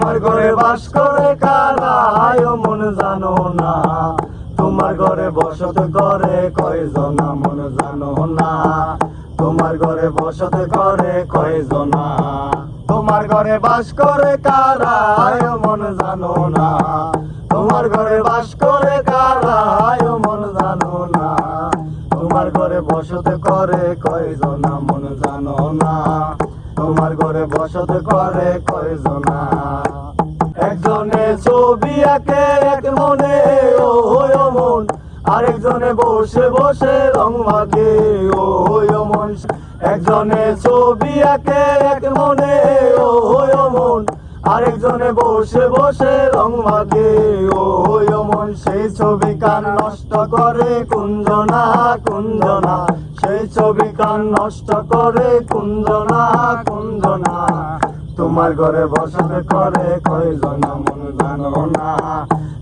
তোমার ঘরে বাস করে কারা আয়ো মন জানো না, তোমার ঘরে বসত করে কয়জনা মন জানো না, তোমার ঘরে বসত করে কয়জনা। তোমার ঘরে বাস করে কারা আয়ো মন জানো না, তোমার ঘরে বাস করে কারা আয়ো মন জানো না, তোমার ঘরে বসত করে কয়জনা মন জানো না, তোমার ঘরে বসত করে কয়জনা। একজনে ছবি আঁকে এক মনে ও মন, আরেকজনে বসে বসে রং মাখে ও মন। একজনে ছবি আঁকে এক মনে ও মন, আরেকজনে বসে বসে রং মাখে ও মন। সেই ছবি কান নষ্ট করে কুঞ্জনা কুঞ্জনা, সেই ছবি কান নষ্ট করে কুঞ্জনা কুঞ্জনা। তোমার ঘরে বসত করে কয়জনা মন জানো না,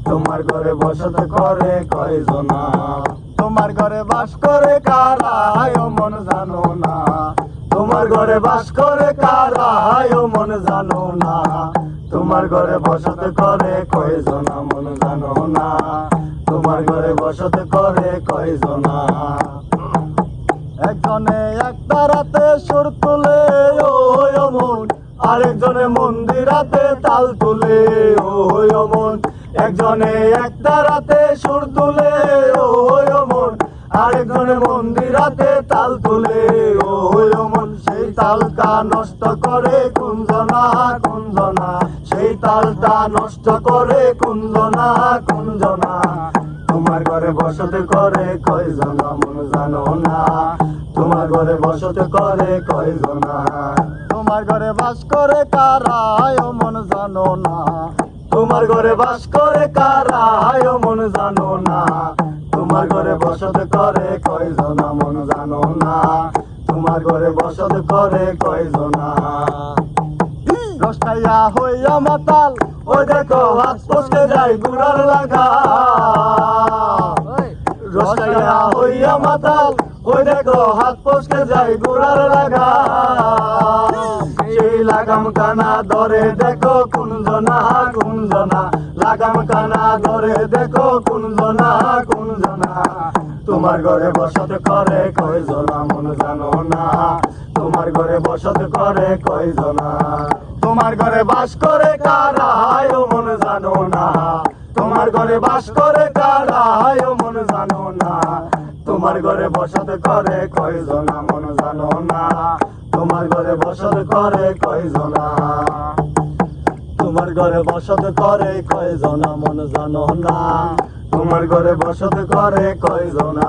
তোমার ঘরে বসত করে কয়জনা। তোমার ঘরে বাস করে কারা আয়ো মন জানো না, তোমার ঘরে বাস করে কারা আয়ো মন জানো না, তোমার ঘরে বসত করে কয়জনা মন জানো না, তোমার ঘরে বসত করে কয়জনা। একজনে একটা রাতে সুর তুলে ও মন, আরেকজনে মন্দিরাতে তাল তুলে ও মন। একজনে একটা রাতে সুর তুলে ও মন, আরেকজনে মন্দিরাতে তাল তুলে ও মন। সেই তালটা নষ্ট করে কুঞ্জনা কুঞ্জনা, সেই তালটা নষ্ট করে কুঞ্জনা কুঞ্জনা। তোমার ঘরে বসত করে কয়জনা মন জানো না, তোমার ঘরে বসত করে কয়জনা। তোমার ঘরে বাস করে কারা আয়ো মন জানো না, তোমার ঘরে বাস করে কারা আয়ো মন জানো না, তোমার ঘরে বসত করে কয়জনা মন জানো না, তোমার ঘরে বসত করে কয়জনা। রসাইয়া হইয়া মাতাল ওই দেখো হাত পচকে যায় গুড়ার লাগা, রসাইয়া হইয়া মাতাল ওই দেখো হাত পচকে যায় গুড়ার লাগা। সেই লাগাম কানা ধরে দেখো কুঞ্জনা কুঞ্জনা, লাগাম কানা ধরে দেখো কুঞ্জনা কুঞ্জনা। তোমার ঘরে বসত করে কয়জনা মন জানো না, তোমার ঘরে বসত করে কয়জনা। তোমার ঘরে বাস করে কারা আয়ো মন জানো না, তোমার ঘরে বাস করে কারা আয়ো মন জানো না, তোমার ঘরে বসত করে কয়জনা মন জানো না, তোমার ঘরে বসত করে কয়জনা। তোমার ঘরে বসত করে কয়জনা মন জানো না, তোমার ঘরে বসত করে কয়জনা।